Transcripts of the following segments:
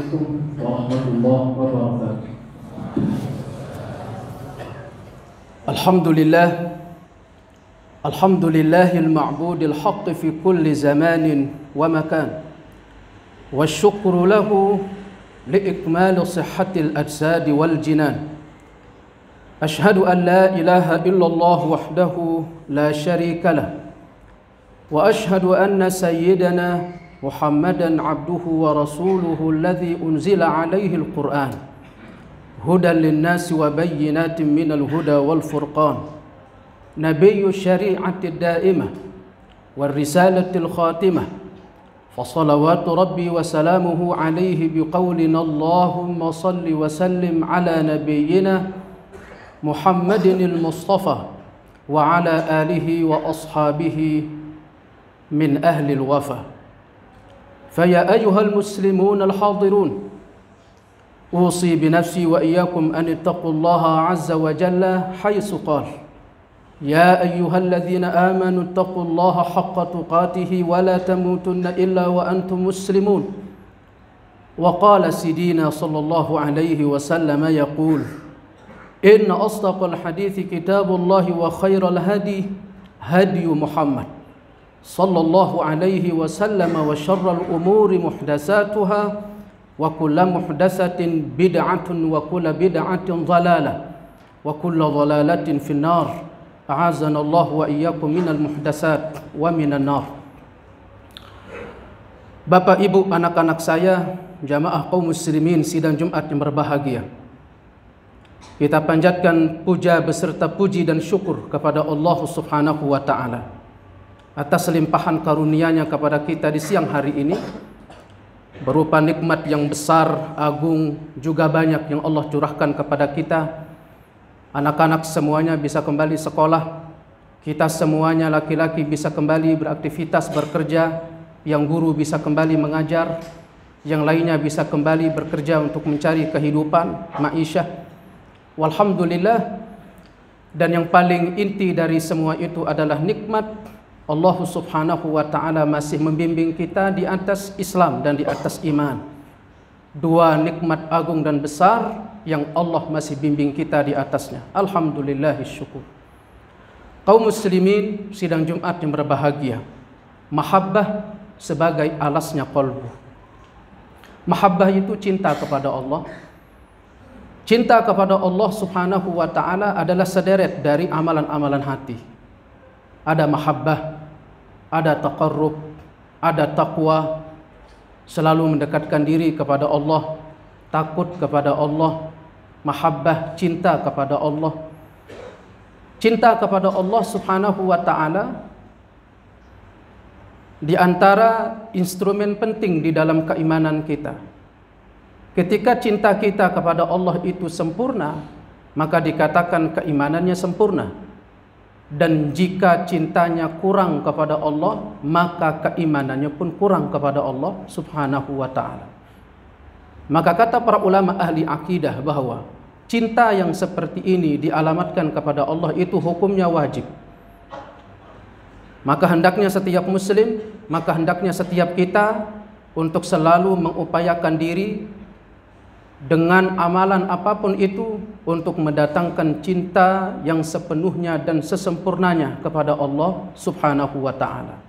Assalamualaikum warahmatullahi wabarakatuh. Alhamdulillahil ma'budil haqq fi kulli zamanin wa makan. Wasyukru lahu liikmali sihhatil ajsadi wal jinan. Ashhadu an la ilaha illallah wahdahu la syarika lah. Wa ashhadu anna sayyidana Muhammadan abduhu wa rasuluhu alladhi unzila alaihi al-Qur'an hudan linnasi wa bayyinatin minal huda wal furqan nabiyyu syari'ati da'imah wal risalatil khatimah fa salawatu rabbi wa salamuhu alaihi biqawlina Allahumma salli wa sallim ala nabiyyina Muhammadinil Mustafa wa ala alihi wa ashabihi min ahli al-wafa. فيا أيها المسلمون الحاضرون أوصي بنفسي وإياكم أن اتقوا الله عز وجل حيث قال يا أيها الذين آمنوا اتقوا الله حق تقاته ولا تموتن إلا وأنتم مسلمون وقال سيدنا صلى الله عليه وسلم يقول إن أصدق الحديث كتاب الله وخير الهدي هدي محمد صلى الله عليه وسلم وشر الأمور محدثاتها وكل محدثة بدعة وكل بدعة ضلالة وكل ضلالة في النار أعاذنا الله وإياكم من المحدثات ومن النار. Bapak, Ibu, anak-anak saya, jamaah kaum muslimin sidang Jumat yang berbahagia. Kita panjatkan puja beserta puji dan syukur kepada Allah Subhanahu wa taala atas limpahan karunia-Nya kepada kita di siang hari ini, berupa nikmat yang besar, agung, juga banyak yang Allah curahkan kepada kita. Anak-anak semuanya bisa kembali sekolah, kita semuanya laki-laki bisa kembali beraktivitas bekerja, yang guru bisa kembali mengajar, yang lainnya bisa kembali bekerja untuk mencari kehidupan, ma'isyah. Walhamdulillah. Dan yang paling inti dari semua itu adalah nikmat Allah Subhanahu wa ta'ala masih membimbing kita di atas Islam dan di atas iman. Dua nikmat agung dan besar yang Allah masih bimbing kita di atasnya. Alhamdulillahis syukur. Kaum muslimin sidang Jumat yang berbahagia, mahabbah sebagai alasnya qalbu. Mahabbah itu cinta kepada Allah. Cinta kepada Allah Subhanahu wa ta'ala adalah sederet dari amalan-amalan hati. Ada mahabbah, ada taqarrub, ada taqwa, selalu mendekatkan diri kepada Allah, takut kepada Allah, mahabbah, cinta kepada Allah. Cinta kepada Allah Subhanahu wa ta'ala di antara instrumen penting di dalam keimanan kita. Ketika cinta kita kepada Allah itu sempurna, maka dikatakan keimanannya sempurna. Dan jika cintanya kurang kepada Allah, maka keimanannya pun kurang kepada Allah Subhanahu wa ta'ala. Maka kata para ulama ahli akidah bahwa cinta yang seperti ini dialamatkan kepada Allah itu hukumnya wajib. Maka hendaknya setiap muslim, maka hendaknya setiap kita untuk selalu mengupayakan diri dengan amalan apapun itu untuk mendatangkan cinta yang sepenuhnya dan sesempurnanya kepada Allah Subhanahu wa ta'ala.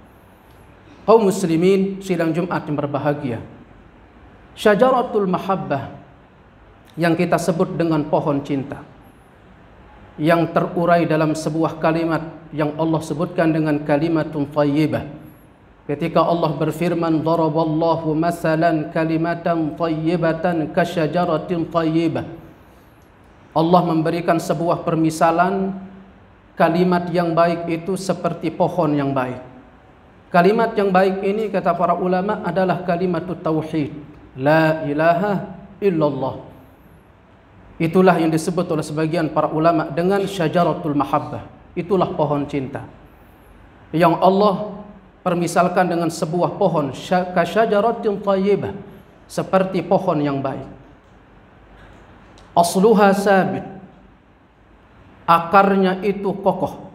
Kaum muslimin sidang Jumat yang berbahagia, syajaratul mahabbah yang kita sebut dengan pohon cinta, yang terurai dalam sebuah kalimat yang Allah sebutkan dengan kalimatun thayyibah. Ketika Allah berfirman, daraballahu masalan kalimatan thayyibatan kasyajaratin thayyibah. Allah memberikan sebuah permisalan, kalimat yang baik itu seperti pohon yang baik. Kalimat yang baik ini kata para ulama adalah kalimatut tauhid, la ilaha illallah. Itulah yang disebut oleh sebagian para ulama dengan syajaratul mahabbah. Itulah pohon cinta yang Allah permisalkan dengan sebuah pohon, kasyajaratin thayyibah, seperti pohon yang baik. Asluha sabit, akarnya itu kokoh.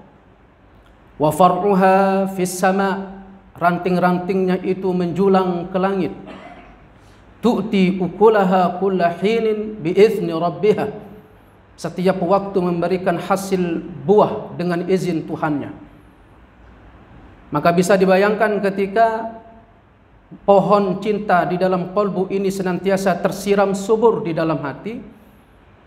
Wa far'uha fis sama', ranting-rantingnya itu menjulang ke langit. tu'ti ukulaha kulla hinin biizni rabbiha. Setiap waktu memberikan hasil buah dengan izin Tuhannya. Maka bisa dibayangkan ketika pohon cinta di dalam kolbu ini senantiasa tersiram subur di dalam hati,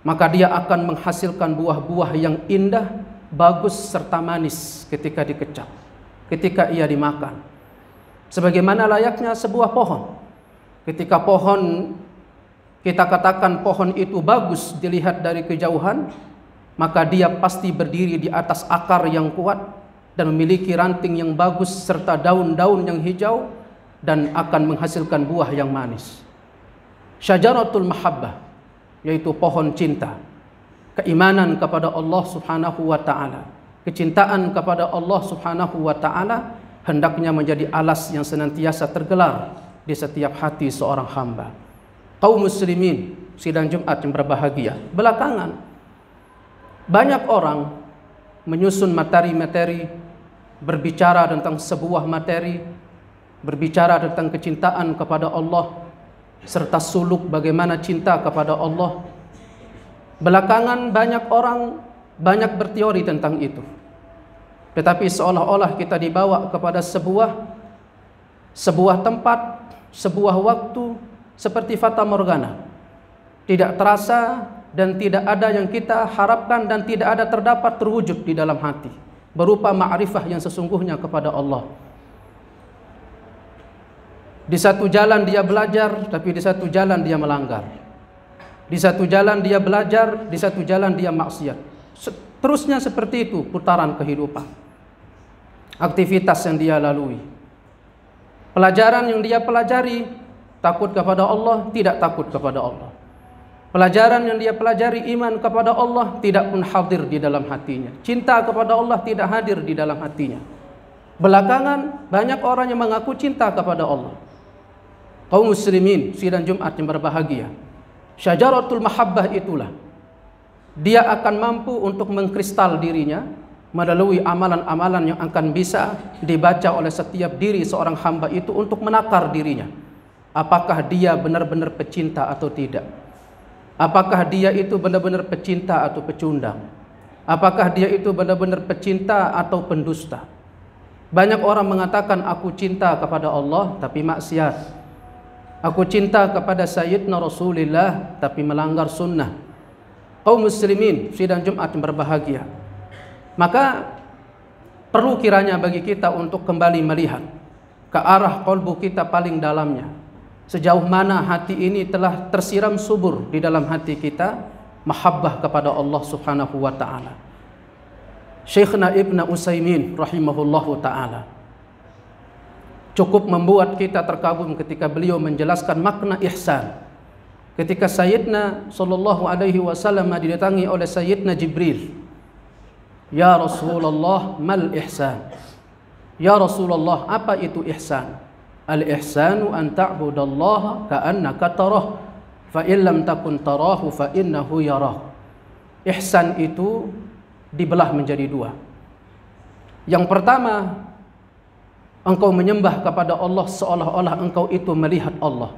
maka dia akan menghasilkan buah-buah yang indah, bagus serta manis ketika dikecap, ketika ia dimakan. Sebagaimana layaknya sebuah pohon. Ketika pohon, kita katakan pohon itu bagus dilihat dari kejauhan, maka dia pasti berdiri di atas akar yang kuat dan memiliki ranting yang bagus serta daun-daun yang hijau dan akan menghasilkan buah yang manis. Syajaratul mahabbah, yaitu pohon cinta, keimanan kepada Allah Subhanahu wa taala, kecintaan kepada Allah Subhanahu wa taala hendaknya menjadi alas yang senantiasa tergelar di setiap hati seorang hamba. Kaum muslimin sidang Jumat yang berbahagia, belakangan banyak orang menyusun materi-materi, berbicara tentang sebuah materi, berbicara tentang kecintaan kepada Allah serta suluk bagaimana cinta kepada Allah. Belakangan banyak orang banyak berteori tentang itu, tetapi seolah-olah kita dibawa kepada sebuah tempat, sebuah waktu seperti fata morgana, tidak terasa dan tidak ada yang kita harapkan dan tidak ada terdapat terwujud di dalam hati berupa ma'rifah yang sesungguhnya kepada Allah. Di satu jalan dia belajar, tapi di satu jalan dia melanggar. Di satu jalan dia belajar, di satu jalan dia maksiat. Terusnya seperti itu putaran kehidupan. Aktivitas yang dia lalui, pelajaran yang dia pelajari, takut kepada Allah, tidak takut kepada Allah. Pelajaran yang dia pelajari, iman kepada Allah, tidak pun hadir di dalam hatinya. Cinta kepada Allah tidak hadir di dalam hatinya. Belakangan banyak orang yang mengaku cinta kepada Allah. Kaum muslimin sidang Jumat yang berbahagia, syajaratul mahabbah itulah dia akan mampu untuk mengkristal dirinya melalui amalan-amalan yang akan bisa dibaca oleh setiap diri seorang hamba itu untuk menakar dirinya. Apakah dia benar-benar pecinta atau tidak? Apakah dia itu benar-benar pecinta atau pecundang? Apakah dia itu benar-benar pecinta atau pendusta? Banyak orang mengatakan aku cinta kepada Allah tapi maksiat. Aku cinta kepada Sayyidina Rasulullah tapi melanggar sunnah. Kaum muslimin sidang Jumat yang berbahagia, maka perlu kiranya bagi kita untuk kembali melihat ke arah kolbu kita paling dalamnya. Sejauh mana hati ini telah tersiram subur di dalam hati kita mahabbah kepada Allah Subhanahu wa taala. Syekhna Ibn Utsaimin rahimahullahu taala cukup membuat kita terkagum ketika beliau menjelaskan makna ihsan. Ketika Sayyidina sallallahu alaihi wasallam didatangi oleh Sayyidina Jibril, "Ya Rasulullah, mal ihsan?" Ya Rasulullah, apa itu ihsan? Al-ihsanu an ta'budallaha ka'annaka tarah, fa in lam takun tarahu fa innahu yarah. Ihsan itu dibelah menjadi dua. Yang pertama, engkau menyembah kepada Allah seolah-olah engkau itu melihat Allah.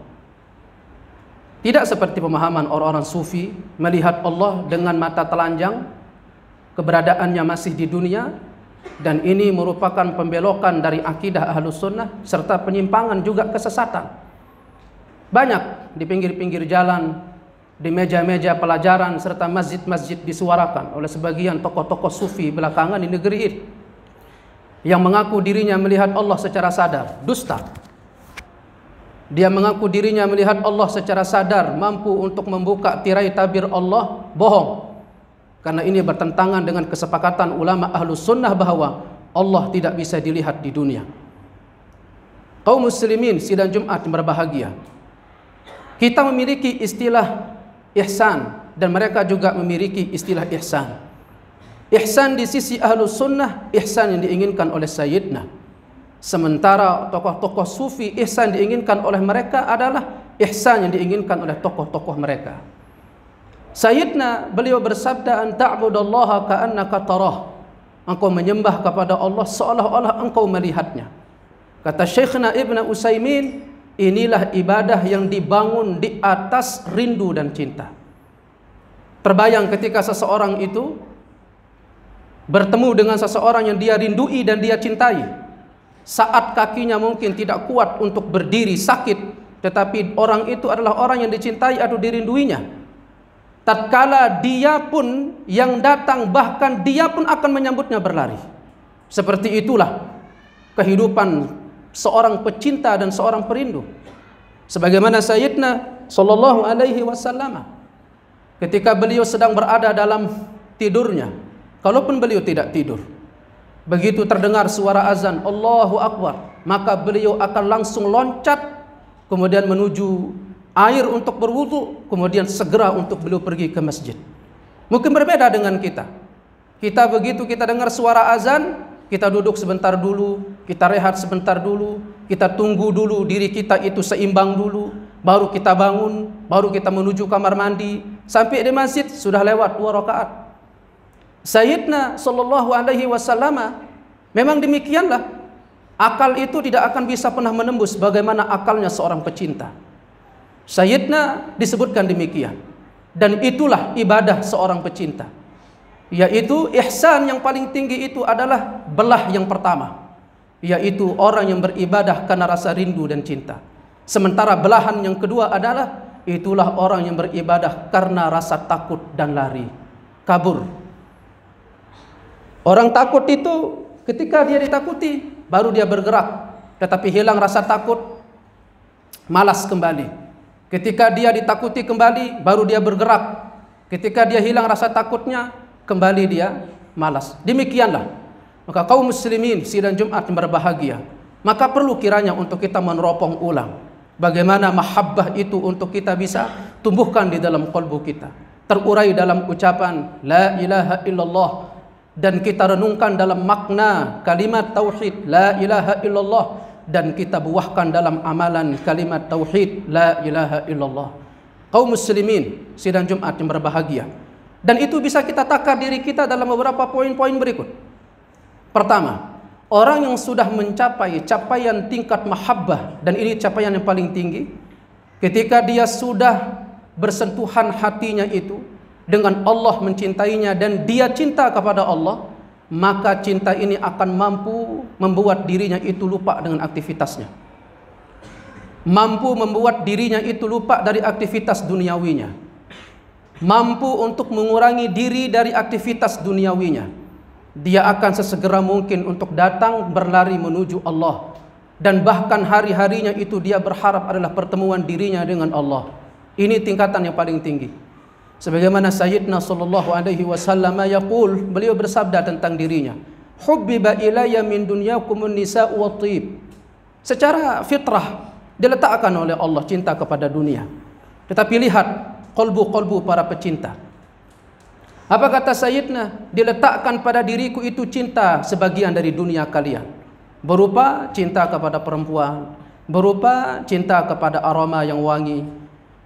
Tidak seperti pemahaman orang-orang sufi, melihat Allah dengan mata telanjang, keberadaannya masih di dunia, dan ini merupakan pembelokan dari akidah Ahlus Sunnah serta penyimpangan juga kesesatan. Banyak di pinggir-pinggir jalan, di meja-meja pelajaran serta masjid-masjid disuarakan oleh sebagian tokoh-tokoh sufi belakangan di negeri ini yang mengaku dirinya melihat Allah secara sadar. Dusta. Dia mengaku dirinya melihat Allah secara sadar, mampu untuk membuka tirai tabir Allah. Bohong. Karena ini bertentangan dengan kesepakatan ulama Ahlus Sunnah bahwa Allah tidak bisa dilihat di dunia. Kaum muslimin sidang Jumat yang berbahagia, kita memiliki istilah ihsan dan mereka juga memiliki istilah ihsan. Ihsan di sisi Ahlus Sunnah, ihsan yang diinginkan oleh Sayyidina. Sementara tokoh-tokoh sufi, ihsan diinginkan oleh mereka adalah ihsan yang diinginkan oleh tokoh-tokoh mereka. Sayyidina beliau bersabda, "An ta'budallaha ka'annaka tarah." Engkau menyembah kepada Allah seolah-olah engkau melihatnya. Kata Syekhna Ibn Utsaimin, inilah ibadah yang dibangun di atas rindu dan cinta. Terbayang ketika seseorang itu bertemu dengan seseorang yang dia rindui dan dia cintai. Saat kakinya mungkin tidak kuat untuk berdiri, sakit, tetapi orang itu adalah orang yang dicintai atau dirinduinya. Tatkala dia pun yang datang, bahkan dia pun akan menyambutnya berlari. Seperti itulah kehidupan seorang pecinta dan seorang perindu. Sebagaimana Sayyidina sallallahu alaihi wasallam ketika beliau sedang berada dalam tidurnya, kalaupun beliau tidak tidur, begitu terdengar suara azan Allahu Akbar, maka beliau akan langsung loncat, kemudian menuju air untuk berwudu, kemudian segera untuk beliau pergi ke masjid. Mungkin berbeda dengan kita. Kita begitu kita dengar suara azan, kita duduk sebentar dulu, kita rehat sebentar dulu, kita tunggu dulu diri kita itu seimbang dulu, baru kita bangun, baru kita menuju kamar mandi. Sampai di masjid sudah lewat 2 rakaat. Sayyidina sallallahu alaihi wasallam memang demikianlah. Akal itu tidak akan bisa pernah menembus bagaimana akalnya seorang pecinta. Sayyidina disebutkan demikian. Dan itulah ibadah seorang pecinta, yaitu ihsan yang paling tinggi itu adalah belah yang pertama, yaitu orang yang beribadah karena rasa rindu dan cinta. Sementara belahan yang kedua adalah itulah orang yang beribadah karena rasa takut dan lari, kabur. Orang takut itu ketika dia ditakuti baru dia bergerak, tetapi hilang rasa takut, malas kembali. Ketika dia ditakuti kembali baru dia bergerak. Ketika dia hilang rasa takutnya, kembali dia malas. Demikianlah maka kaum muslimin sidang Jumat yang berbahagia, maka perlu kiranya untuk kita meneropong ulang bagaimana mahabbah itu untuk kita bisa tumbuhkan di dalam qalbu kita, terurai dalam ucapan la ilaha illallah, dan kita renungkan dalam makna kalimat tauhid la ilaha illallah, dan kita buahkan dalam amalan kalimat tauhid la ilaha illallah. Kaum muslimin sidang Jumat yang berbahagia, dan itu bisa kita takar diri kita dalam beberapa poin-poin berikut. Pertama, orang yang sudah mencapai capaian tingkat mahabbah, dan ini capaian yang paling tinggi, ketika dia sudah bersentuhan hatinya itu dengan Allah, mencintainya dan dia cinta kepada Allah, maka cinta ini akan mampu membuat dirinya itu lupa dengan aktivitasnya, mampu membuat dirinya itu lupa dari aktivitas duniawinya, mampu untuk mengurangi diri dari aktivitas duniawinya. Dia akan sesegera mungkin untuk datang berlari menuju Allah, dan bahkan hari-harinya itu dia berharap adalah pertemuan dirinya dengan Allah. Ini tingkatan yang paling tinggi. Sebagaimana Sayyidina sallallahu alaihi wasallam yaqul, beliau bersabda tentang dirinya, hubbiba ilayya min dunyakumun nisa'u wat thib. Secara fitrah diletakkan oleh Allah cinta kepada dunia. Tetapi lihat qalbu-qalbu para pecinta. Apa kata Sayyidina? Diletakkan pada diriku itu cinta sebagian dari dunia kalian, berupa cinta kepada perempuan, berupa cinta kepada aroma yang wangi.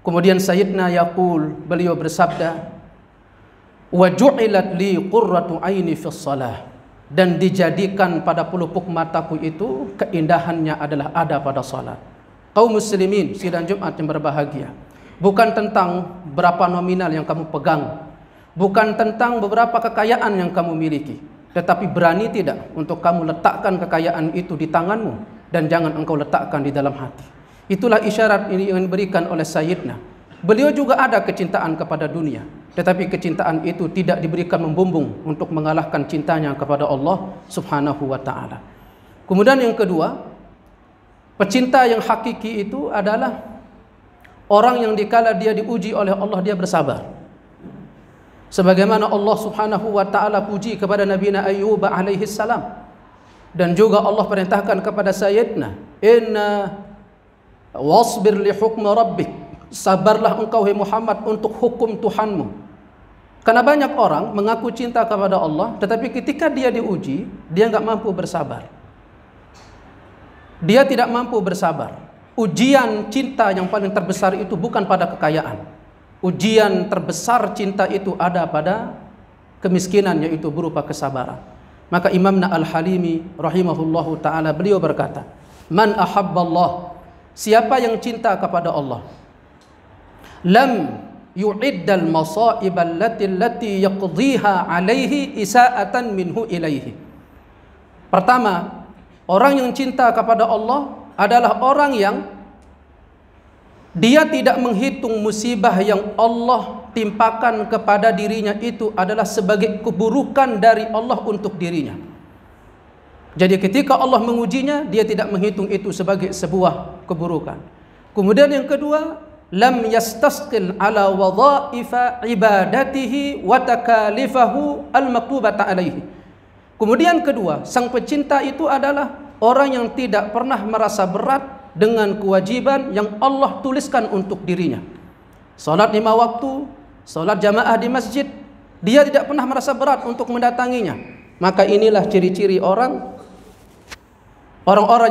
Kemudian Sayyidina yaqul, beliau bersabda, wa ju'ilat li qurratu aini fis shalah, dan dijadikan pada pelupuk mataku itu keindahannya adalah ada pada salat. Kaum muslimin sidang Jumat yang berbahagia, bukan tentang berapa nominal yang kamu pegang, bukan tentang beberapa kekayaan yang kamu miliki, tetapi berani tidak untuk kamu letakkan kekayaan itu di tanganmu dan jangan engkau letakkan di dalam hati. Itulah isyarat ini yang diberikan oleh Sayyidina. Beliau juga ada kecintaan kepada dunia, tetapi kecintaan itu tidak diberikan membumbung untuk mengalahkan cintanya kepada Allah Subhanahu wa ta'ala. Kemudian yang kedua, pecinta yang hakiki itu adalah orang yang dikala dia diuji oleh Allah dia bersabar. Sebagaimana Allah Subhanahu wa ta'ala puji kepada Nabi Ayyub alaihi salam, dan juga Allah perintahkan kepada Sayyidina, inna wasbir li hukmi rabbik, sabarlah engkau hai Muhammad untuk hukum Tuhanmu. Karena banyak orang mengaku cinta kepada Allah, tetapi ketika dia diuji, dia enggak mampu bersabar. Dia tidak mampu bersabar. Ujian cinta yang paling terbesar itu bukan pada kekayaan. Ujian terbesar cinta itu ada pada kemiskinan, yaitu berupa kesabaran. Maka Imamna Al-Halimi rahimahullahu ta'ala beliau berkata, man ahabballah Siapa yang cinta kepada Allah, lam yu'iddal masa'ib allati yaqdhiha alaihi isa'atan minhu ilaihi. Pertama, orang yang cinta kepada Allah adalah orang yang dia tidak menghitung musibah yang Allah timpakan kepada dirinya itu adalah sebagai keburukan dari Allah untuk dirinya. Jadi ketika Allah mengujinya, dia tidak menghitung itu sebagai sebuah keburukan. Kemudian yang kedua, lam yastasqil ala wadha'ifa ibadatihi wa takalifahu al-maktubata alaihi. Kemudian kedua, sang pecinta itu adalah orang yang tidak pernah merasa berat dengan kewajiban yang Allah tuliskan untuk dirinya. Salat 5 waktu, salat jamaah di masjid, dia tidak pernah merasa berat untuk mendatanginya. Maka inilah ciri-ciri orang-orang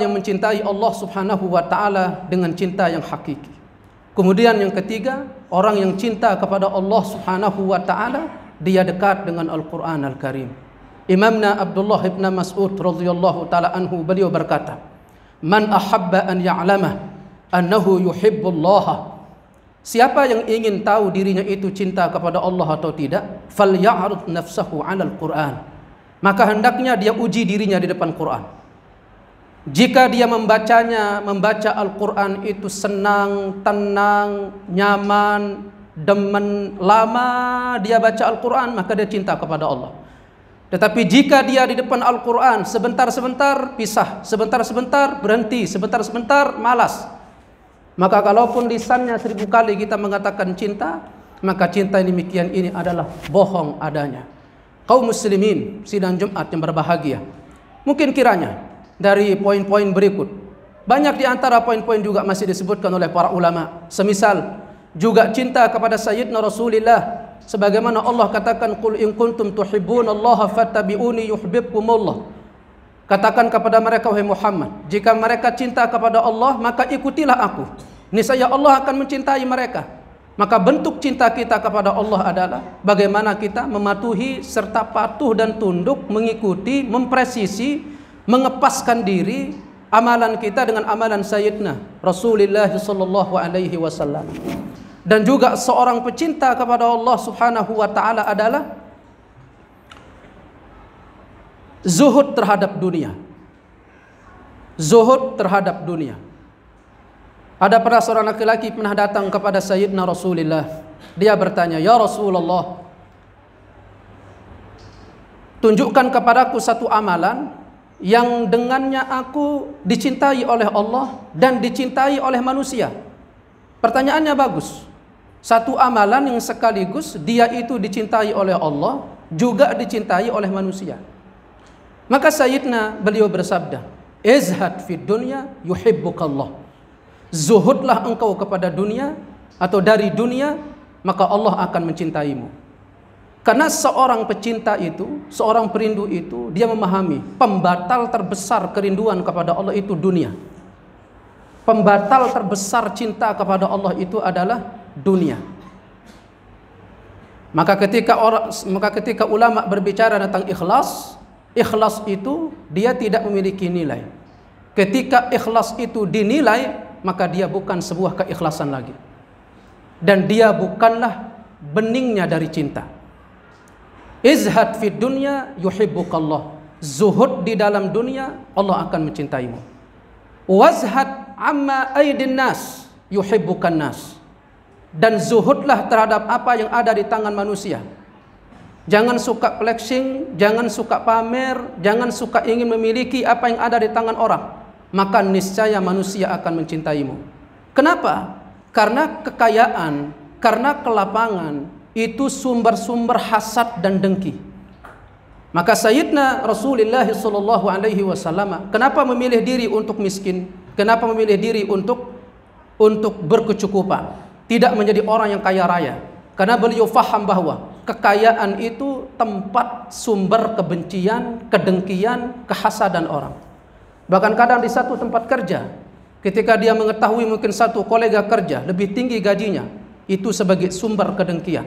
yang mencintai Allah Subhanahu wa taala dengan cinta yang hakiki. Kemudian yang ketiga, orang yang cinta kepada Allah Subhanahu wa taala, dia dekat dengan Al-Qur'an Al-Karim. Imamna Abdullah ibn Mas'ud radhiyallahu taala anhu, beliau berkata, "Man ahabba an ya'lama annahu yuhibbullah." Siapa yang ingin tahu dirinya itu cinta kepada Allah atau tidak, falya'rid nafsahu 'alal Qur'an. Maka hendaknya dia uji dirinya di depan Quran. Jika dia membaca Al-Quran itu senang, tenang, nyaman, demen, lama dia baca Al-Quran, maka dia cinta kepada Allah. Tetapi jika dia di depan Al-Quran sebentar-sebentar pisah, sebentar-sebentar berhenti, sebentar-sebentar malas, maka kalaupun lisannya 1000 kali kita mengatakan cinta, maka cinta demikian ini adalah bohong adanya. Kaum muslimin sidang Jumat yang berbahagia, mungkin kiranya dari poin-poin berikut, banyak di antara poin-poin juga masih disebutkan oleh para ulama. Semisal juga cinta kepada Sayyidina Rasulullah, sebagaimana Allah katakan, "Qul in kuntum tuhibbunallaha fattabi'uni yuhibbukumullah." Katakan kepada mereka, wahai Muhammad, jika mereka cinta kepada Allah, maka ikutilah aku. Niscaya Allah akan mencintai mereka. Maka bentuk cinta kita kepada Allah adalah bagaimana kita mematuhi serta patuh dan tunduk, mengikuti, mempresisi, mengepaskan diri amalan kita dengan amalan Sayyidina Rasulullah sallallahu alaihi wasallam. Dan juga seorang pecinta kepada Allah Subhanahu wa taala adalah zuhud terhadap dunia. Zuhud terhadap dunia. Ada pernah seorang laki-laki pernah datang kepada Sayyidina Rasulullah. Dia bertanya, "Ya Rasulullah, tunjukkan kepadaku satu amalan yang dengannya aku dicintai oleh Allah dan dicintai oleh manusia." Pertanyaannya bagus. Satu amalan yang sekaligus dia itu dicintai oleh Allah, juga dicintai oleh manusia. Maka Sayyidina beliau bersabda, "Izhad fid dunya yuhibbukallah." Zuhudlah engkau kepada dunia atau dari dunia, maka Allah akan mencintaimu. Karena seorang pecinta itu, seorang perindu itu, dia memahami pembatal terbesar kerinduan kepada Allah itu dunia. Pembatal terbesar cinta kepada Allah itu adalah dunia. Maka ketika ulama berbicara tentang ikhlas, ikhlas itu dia tidak memiliki nilai. Ketika ikhlas itu dinilai, maka dia bukan sebuah keikhlasan lagi. Dan dia bukanlah beningnya dari cinta. Izhad fid dunya yuhibbukallah. Zuhud di dalam dunia, Allah akan mencintaimu. Wazhad amma aidin nas yuhibbukan nas. Dan zuhudlah terhadap apa yang ada di tangan manusia. Jangan suka flexing, jangan suka pamer, jangan suka ingin memiliki apa yang ada di tangan orang. Maka niscaya manusia akan mencintaimu. Kenapa? Karena kekayaan, karena kelapangan itu sumber-sumber hasad dan dengki. Maka Sayyidina Rasulullah sallallahu alaihi wasallam kenapa memilih diri untuk miskin? Kenapa memilih diri untuk berkecukupan? Tidak menjadi orang yang kaya raya. Karena beliau faham bahwa kekayaan itu tempat sumber kebencian, kedengkian, kehasadan orang. Bahkan kadang di satu tempat kerja, ketika dia mengetahui mungkin satu kolega kerja lebih tinggi gajinya, itu sebagai sumber kedengkian.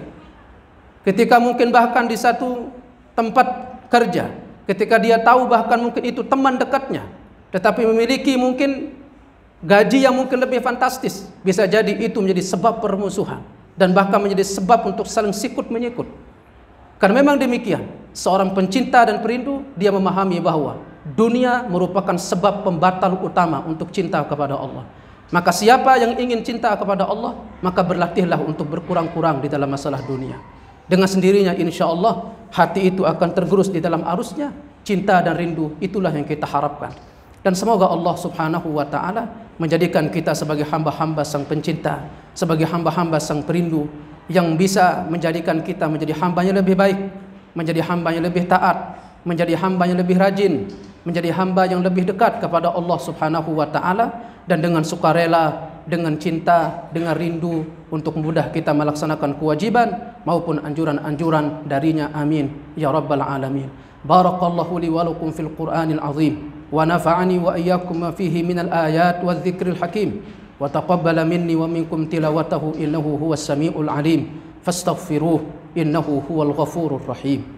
Ketika mungkin bahkan di satu tempat kerja, ketika dia tahu bahkan mungkin itu teman dekatnya, tetapi memiliki mungkin gaji yang mungkin lebih fantastis, bisa jadi itu menjadi sebab permusuhan dan bahkan menjadi sebab untuk saling sikut menyikut. Karena memang demikian, seorang pencinta dan perindu, dia memahami bahwa dunia merupakan sebab pembatal utama untuk cinta kepada Allah. Maka siapa yang ingin cinta kepada Allah, maka berlatihlah untuk berkurang-kurang di dalam masalah dunia. Dengan sendirinya insya Allah hati itu akan tergerus di dalam arusnya cinta dan rindu. Itulah yang kita harapkan. Dan semoga Allah subhanahu wa ta'ala menjadikan kita sebagai hamba-hamba sang pencinta, sebagai hamba-hamba sang perindu, yang bisa menjadikan kita menjadi hambanya lebih baik, menjadi hambanya lebih taat, menjadi hambanya lebih rajin, menjadi hamba yang lebih dekat kepada Allah subhanahu wa ta'ala, dan dengan sukarela, dengan cinta, dengan rindu untuk mudah kita melaksanakan kewajiban maupun anjuran-anjuran darinya. Amin ya rabbal alamin. Barakallahu li wa lakum fil Qur'anil azim wa nafa'ani wa iyyakum ma fihi minal ayat wa dzikril hakim wa taqabbala minni wa minkum tilawatahu innahu huwas samiul alim fastaghfiruh innahu huwal ghafurur rahim.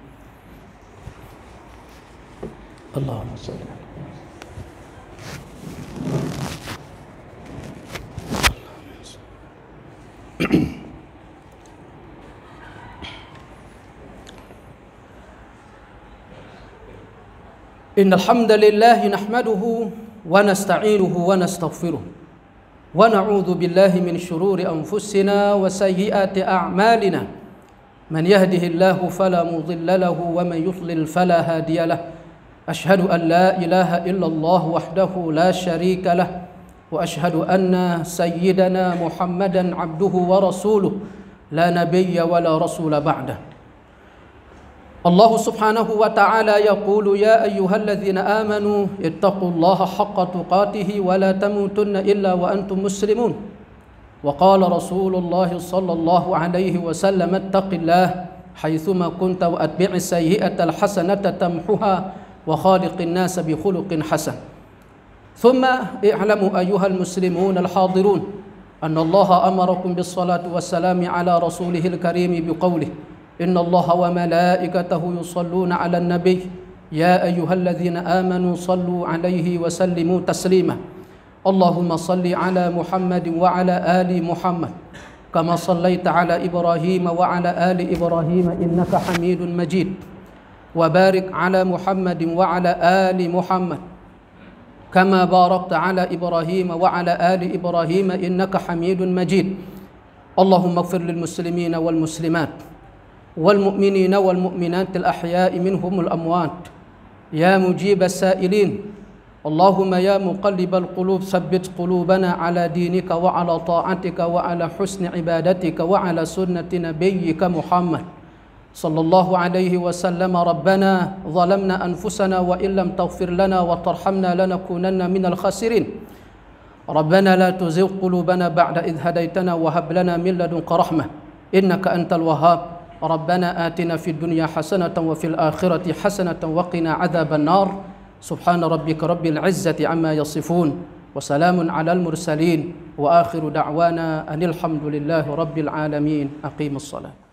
Allahumma shalli Innal hamdalillah nahmaduhu wa nasta'inuhu wa nastaghfiruh wa na'udzu billahi min shururi anfusina wa sayyiati a'malina. Man yahdihillahu fala mudilla lahu wa man yudlil fala hadiya lahu. Ashhadu an la ilaha illallah wahdahu la syarika lahu wa ashhadu anna sayyidana Muhammadan abduhu wa rasuluh la nabiyya wa la rasula ba'dah. Allah subhanahu wa ta'ala yaqulu ya ayyuhalladzina amanu ittaqullaha haqqa tuqatih wa la tamutunna illa wa antum muslimun. Wa qala Rasulullah sallallahu alaihi wasallam ittaqillah haitsuma kunta wa atbi'is sayyi'atal hasanata tamhuha wa khaliqin nasa bi khuluqin hasan. Thumma i'lamu ayyuhal muslimun al-hadirun anna Allah amarakum bis salati was salami ala rasulihil karim biqawlihi Inna Allah wa malaikatahu yusalluna ala nabi Ya ayyuhalladzina amanu sallu alaihi wa sallimu taslima Allahumma salli ala Muhammadin wa ala ali Muhammad Kama sallaita ala Ibrahim wa ala ali Ibrahim innaka hamidun majid Wa barik ala Muhammadin wa ala ali Muhammad Kama barakta ala Ibrahim wa ala ali Ibrahim innaka hamidun majid Allahumma ighfir lil muslimina wal muslimat والمؤمنين والمؤمنات الأحياء منهم الأموات يا مجيب السائلين اللهم يا مقلب القلوب ثبت قلوبنا على دينك وعلى طاعتك وعلى حسن عبادتك وعلى سنة نبيك محمد صلى الله عليه وسلم ربنا ظلمنا أنفسنا وإن لم تغفر لنا وترحمنا لنكونن من الخاسرين ربنا لا تزغ قلوبنا بعد إذ هديتنا وهب لنا من لدنك رحمة إنك أنت الوهاب ربنا آتنا في الدنيا حسنة وفي الآخرة حسنة وقنا عذاب النار سبحان ربك رب العزة عما يصفون وسلام على المرسلين وآخر دعوانا أن الحمد لله رب العالمين أقيموا الصلاة